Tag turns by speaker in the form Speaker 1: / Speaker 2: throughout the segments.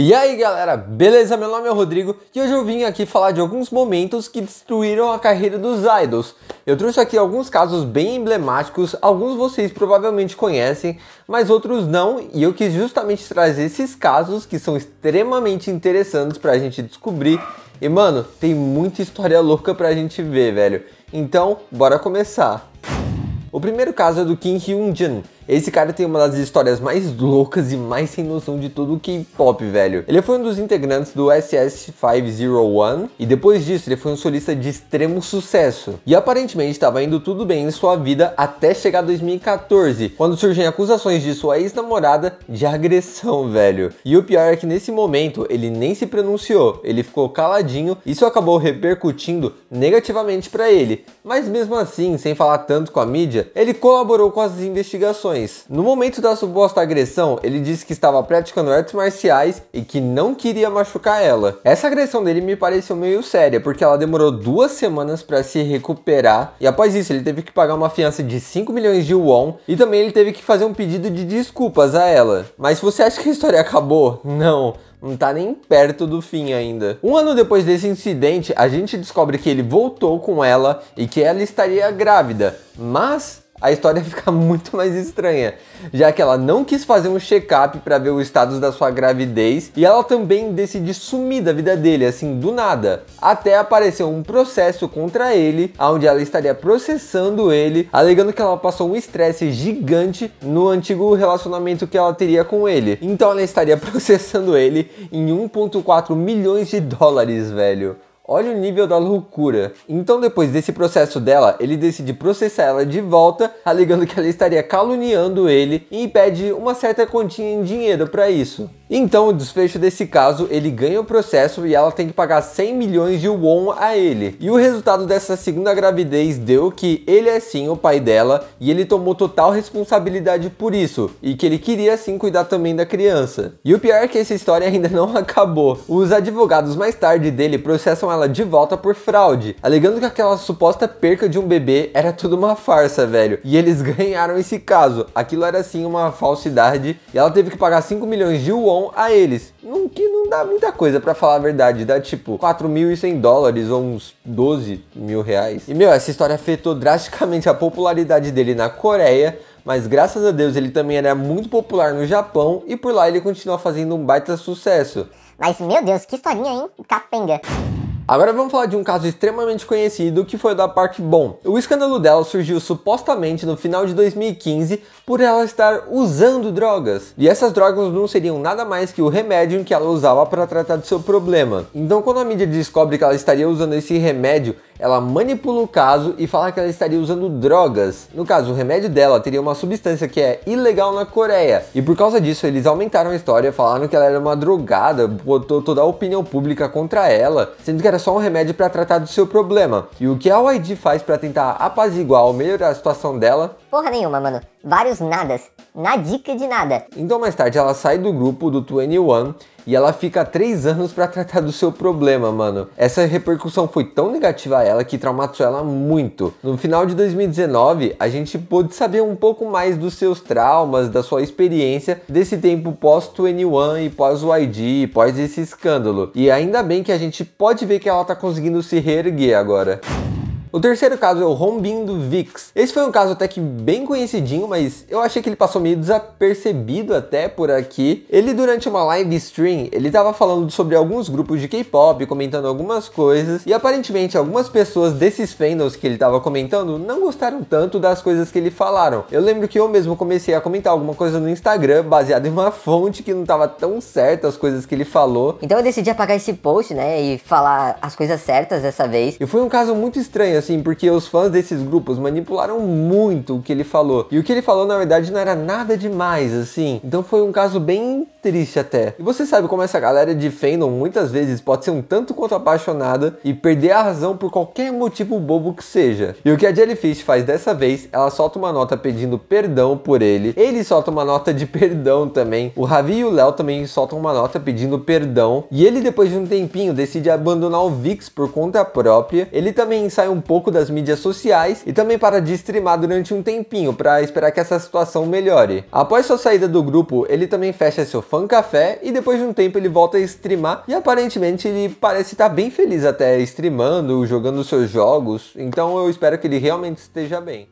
Speaker 1: E aí galera, beleza? Meu nome é Rodrigo e hoje eu vim aqui falar de alguns momentos que destruíram a carreira dos idols. Eu trouxe aqui alguns casos bem emblemáticos, alguns vocês provavelmente conhecem, mas outros não, e eu quis justamente trazer esses casos que são extremamente interessantes pra gente descobrir. E mano, tem muita história louca pra gente ver, velho. Então, bora começar. O primeiro caso é do Kim Hyun-jin. Esse cara tem uma das histórias mais loucas e mais sem noção de todo o K-pop, velho. Ele foi um dos integrantes do SS501 e depois disso ele foi um solista de extremo sucesso. E aparentemente estava indo tudo bem em sua vida até chegar 2014, quando surgem acusações de sua ex-namorada de agressão, velho. E o pior é que nesse momento ele nem se pronunciou, ele ficou caladinho e isso acabou repercutindo negativamente para ele. Mas mesmo assim, sem falar tanto com a mídia, ele colaborou com as investigações. No momento da suposta agressão, ele disse que estava praticando artes marciais e que não queria machucar ela. Essa agressão dele me pareceu meio séria, porque ela demorou 2 semanas para se recuperar e após isso ele teve que pagar uma fiança de 5 milhões de won e também ele teve que fazer um pedido de desculpas a ela. Mas se você acha que a história acabou, não tá nem perto do fim ainda. Um ano depois desse incidente, a gente descobre que ele voltou com ela e que ela estaria grávida, mas a história fica muito mais estranha, já que ela não quis fazer um check-up para ver o status da sua gravidez e ela também decide sumir da vida dele, assim, do nada. Até apareceu um processo contra ele, onde ela estaria processando ele, alegando que ela passou um estresse gigante no antigo relacionamento que ela teria com ele. Então ela estaria processando ele em 1,4 milhões de dólares, velho. Olha o nível da loucura. Então depois desse processo dela, ele decide processar ela de volta, alegando que ela estaria caluniando ele e pede uma certa quantia em dinheiro para isso. Então o desfecho desse caso, ele ganha o processo e ela tem que pagar 100 milhões de won a ele. E o resultado dessa segunda gravidez deu que ele é sim o pai dela e ele tomou total responsabilidade por isso e que ele queria sim cuidar também da criança. E o pior é que essa história ainda não acabou. Os advogados mais tarde dele processam ela de volta por fraude, alegando que aquela suposta perca de um bebê era tudo uma farsa, velho. E eles ganharam esse caso. Aquilo era sim uma falsidade e ela teve que pagar 5 milhões de won a eles. Que não dá muita coisa pra falar a verdade, dá tipo 4.100 dólares ou uns 12 mil reais. E meu, essa história afetou drasticamente a popularidade dele na Coreia, mas graças a Deus ele também era muito popular no Japão e por lá ele continua fazendo um baita sucesso.
Speaker 2: Mas meu Deus, que historinha, hein? Capenga.
Speaker 1: Agora vamos falar de um caso extremamente conhecido que foi o da Park Bom. O escândalo dela surgiu supostamente no final de 2015 por ela estar usando drogas. E essas drogas não seriam nada mais que o remédio que ela usava para tratar do seu problema. Então quando a mídia descobre que ela estaria usando esse remédio, ela manipula o caso e fala que ela estaria usando drogas. No caso, o remédio dela teria uma substância que é ilegal na Coreia. E por causa disso, eles aumentaram a história, falaram que ela era uma drogada, botou toda a opinião pública contra ela, sendo que era só um remédio para tratar do seu problema. E o que a YG faz para tentar apaziguar ou melhorar a situação dela?
Speaker 2: Porra nenhuma, mano. Vários nadas. Na dica de nada.
Speaker 1: Então mais tarde ela sai do grupo do 21 e ela fica 3 anos pra tratar do seu problema, mano. Essa repercussão foi tão negativa a ela que traumatizou ela muito. No final de 2019, a gente pôde saber um pouco mais dos seus traumas, da sua experiência desse tempo pós-21 e pós-YG, pós esse escândalo. E ainda bem que a gente pode ver que ela tá conseguindo se reerguer agora. O terceiro caso é o Hongbin do VIX. Esse foi um caso até que bem conhecidinho, mas eu achei que ele passou meio desapercebido até por aqui. Ele durante uma live stream, ele tava falando sobre alguns grupos de K-pop, comentando algumas coisas, e aparentemente algumas pessoas desses fandoms que ele tava comentando não gostaram tanto das coisas que ele falaram. Eu lembro que eu mesmo comecei a comentar alguma coisa no Instagram, baseado em uma fonte que não tava tão certa as coisas que ele falou.
Speaker 2: Então eu decidi apagar esse post, né, e falar as coisas certas dessa vez.
Speaker 1: E foi um caso muito estranho, assim, porque os fãs desses grupos manipularam muito o que ele falou. E o que ele falou, na verdade, não era nada demais, assim. Então foi um caso bem triste até. E você sabe como essa galera de fandom muitas vezes pode ser um tanto quanto apaixonada e perder a razão por qualquer motivo bobo que seja. E o que a Jellyfish faz dessa vez, ela solta uma nota pedindo perdão por ele. Ele solta uma nota de perdão também. O Ravi e o Léo também soltam uma nota pedindo perdão. E ele, depois de um tempinho, decide abandonar o VIX por conta própria. Ele também sai um pouco das mídias sociais e também para de streamar durante um tempinho para esperar que essa situação melhore. Após sua saída do grupo, ele também fecha seu fan café e depois de um tempo ele volta a streamar e aparentemente ele parece estar bem feliz até streamando, jogando seus jogos, então eu espero que ele realmente esteja bem.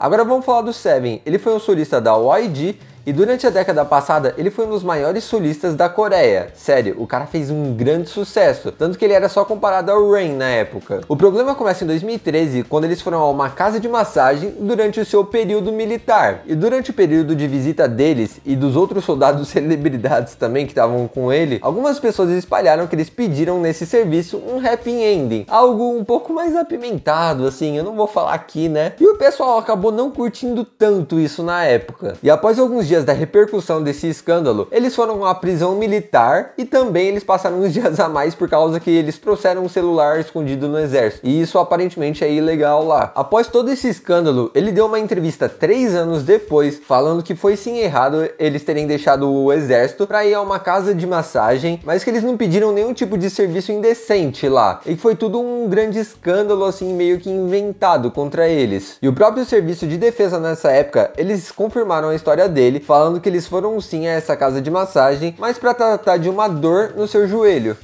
Speaker 1: Agora vamos falar do Seven. Ele foi um solista da YG e durante a década passada ele foi um dos maiores solistas da Coreia. Sério, o cara fez um grande sucesso, tanto que ele era só comparado ao Rain na época. O problema começa em 2013, quando eles foram a uma casa de massagem durante o seu período militar. E durante o período de visita deles e dos outros soldados celebridades também que estavam com ele, algumas pessoas espalharam que eles pediram nesse serviço um happy ending, algo um pouco mais apimentado, assim, eu não vou falar aqui, né? E o pessoal acabou não curtindo tanto isso na época. E após alguns dias da repercussão desse escândalo, eles foram à prisão militar e também eles passaram uns dias a mais por causa que eles trouxeram um celular escondido no exército. E isso aparentemente é ilegal lá. Após todo esse escândalo, ele deu uma entrevista 3 anos depois, falando que foi sim errado eles terem deixado o exército para ir a uma casa de massagem, mas que eles não pediram nenhum tipo de serviço indecente lá. E que foi tudo um grande escândalo assim, meio que inventado contra eles. E o próprio serviço de defesa nessa época, eles confirmaram a história dele, falando que eles foram sim a essa casa de massagem, mas para tratar de uma dor no seu joelho.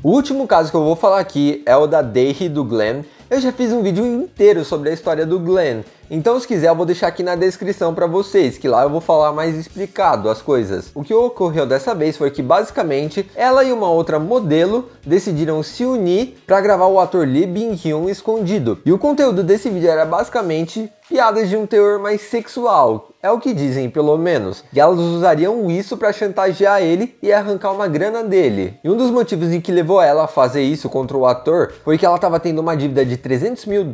Speaker 1: O último caso que eu vou falar aqui é o da Daehee do Glenn. Eu já fiz um vídeo inteiro sobre a história do Glenn, então se quiser eu vou deixar aqui na descrição para vocês, que lá eu vou falar mais explicado as coisas. O que ocorreu dessa vez foi que basicamente ela e uma outra modelo decidiram se unir para gravar o ator Lee Bin-hyun escondido. E o conteúdo desse vídeo era basicamente piadas de um teor mais sexual, é o que dizem pelo menos. E elas usariam isso para chantagear ele e arrancar uma grana dele. E um dos motivos em que levou ela a fazer isso contra o ator foi que ela estava tendo uma dívida de $300 mil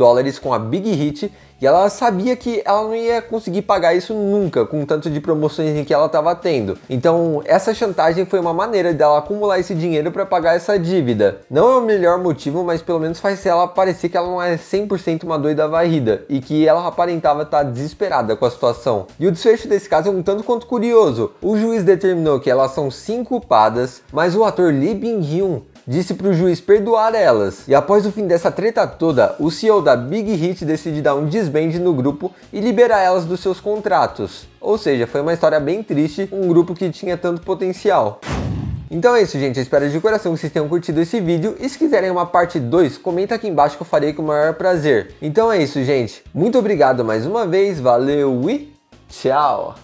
Speaker 1: com a Big Hit e ela sabia que ela não ia conseguir pagar isso nunca, com o tanto de promoções em que ela estava tendo. Então essa chantagem foi uma maneira dela acumular esse dinheiro para pagar essa dívida. Não é o melhor motivo, mas pelo menos faz ela parecer que ela não é 100% uma doida varrida e que ela aparentava estar desesperada com a situação. E o desfecho desse caso é um tanto quanto curioso. O juiz determinou que elas são sim culpadas, mas o ator Lee Bin-hyun disse para o juiz perdoar elas. E após o fim dessa treta toda, o CEO da Big Hit decide dar um disband no grupo e liberar elas dos seus contratos. Ou seja, foi uma história bem triste, um grupo que tinha tanto potencial. Então é isso, gente, eu espero de coração que vocês tenham curtido esse vídeo e se quiserem uma parte 2, comenta aqui embaixo que eu farei com o maior prazer. Então é isso, gente, muito obrigado mais uma vez, valeu e tchau!